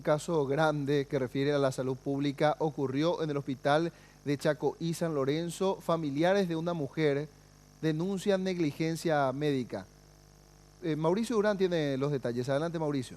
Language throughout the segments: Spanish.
caso grande que refiere a la salud pública ocurrió en el hospital de Chacoí San Lorenzo. Familiares de una mujer denuncian negligencia médica. Mauricio Durán tiene los detalles. Adelante, Mauricio.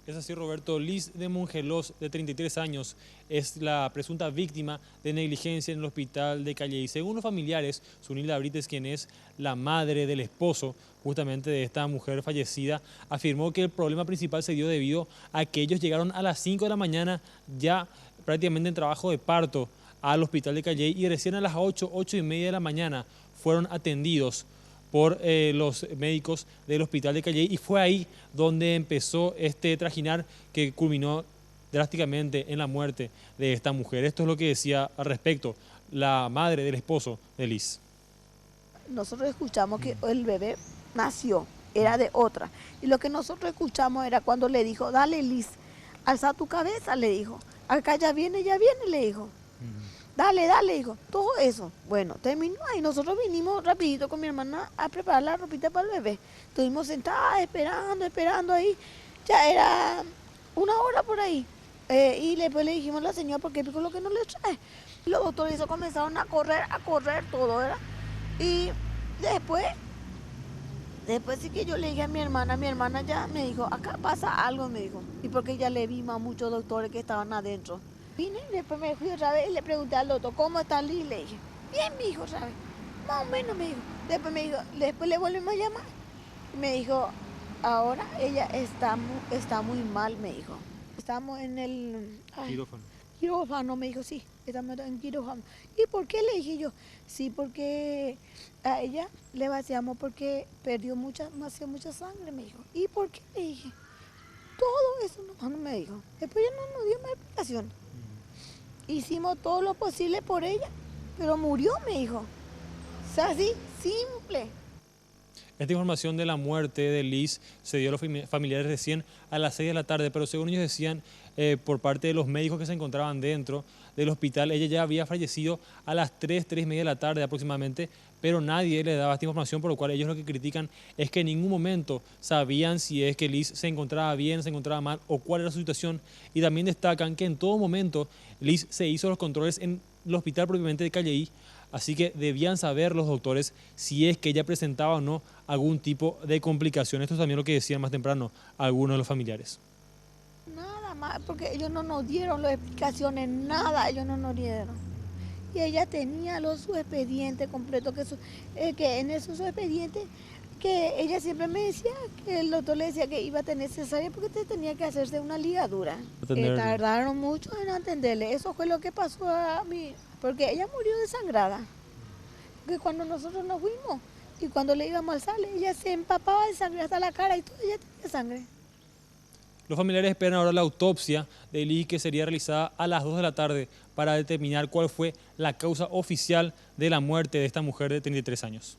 Es así, Roberto. Liz de Mongelos, de 33 años, es la presunta víctima de negligencia en el hospital de Calleí. Según los familiares, Zunilda Brites, quien es la madre del esposo justamente de esta mujer fallecida, afirmó que el problema principal se dio debido a que ellos llegaron a las 5 de la mañana ya prácticamente en trabajo de parto al hospital de Calleí y recién a las 8:30 de la mañana fueron atendidos por los médicos del hospital de Calleí, y fue ahí donde empezó este trajinar que culminó drásticamente en la muerte de esta mujer. Esto es lo que decía al respecto la madre del esposo de Liz. Nosotros escuchamos que el bebé nació, era de otra, y lo que nosotros escuchamos era cuando le dijo: dale, Liz, alza tu cabeza, le dijo, acá ya viene, le dijo. Dale, dale, hijo, todo eso. Bueno, terminó ahí. Nosotros vinimos rapidito con mi hermana a preparar la ropita para el bebé. Estuvimos sentadas esperando ahí. Ya era 1 hora por ahí. Y después le dijimos a la señora: ¿por qué pico lo que no le trae? Los doctores comenzaron a correr todo, ¿verdad? Y después sí que yo le dije a mi hermana ya me dijo: acá pasa algo, me dijo. Y porque ya le vimos a muchos doctores que estaban adentro. Vine y después me fui otra vez y le pregunté al doctor: ¿cómo está Liz? Le dije: bien, mi hijo, ¿sabes? Más o menos, me dijo. Después me dijo, después le volvimos a llamar. Y me dijo: ahora ella está muy mal, me dijo. Estamos en el quirófano, me dijo. Sí, estamos en quirófano. ¿Y por qué? Le dije yo. Sí, porque a ella le vaciamos porque perdió mucha sangre, me dijo. ¿Y por qué? Le dije. Todo eso nomás me dijo. Después ya no nos dio más explicación. Hicimos todo lo posible por ella, pero murió, me dijo. O sea, así, simple. Esta información de la muerte de Liz se dio a los familiares recién a las 6 de la tarde, pero según ellos decían, por parte de los médicos que se encontraban dentro del hospital, ella ya había fallecido a las 3:30 de la tarde aproximadamente, pero nadie le daba esta información, por lo cual ellos lo que critican es que en ningún momento sabían si es que Liz se encontraba bien, se encontraba mal o cuál era su situación, y también destacan que en todo momento Liz se hizo los controles en el hospital propiamente de Calleí, así que debían saber los doctores si es que ella presentaba o no algún tipo de complicación. Esto es también lo que decían más temprano algunos de los familiares. Nada más, porque ellos no nos dieron las explicaciones, nada, ellos no nos dieron. Y ella tenía su expediente completo, que en esos expedientes, que ella siempre me decía, que el doctor le decía que iba a tener cesárea porque tenía que hacerse una ligadura. Tardaron mucho en atenderle, eso fue lo que pasó a mí, porque ella murió desangrada. Porque cuando nosotros nos fuimos y cuando le íbamos a alzarle, ella se empapaba de sangre hasta la cara y todo, ella tenía sangre. Los familiares esperan ahora la autopsia de Liz, que sería realizada a las 2 de la tarde para determinar cuál fue la causa oficial de la muerte de esta mujer de 33 años.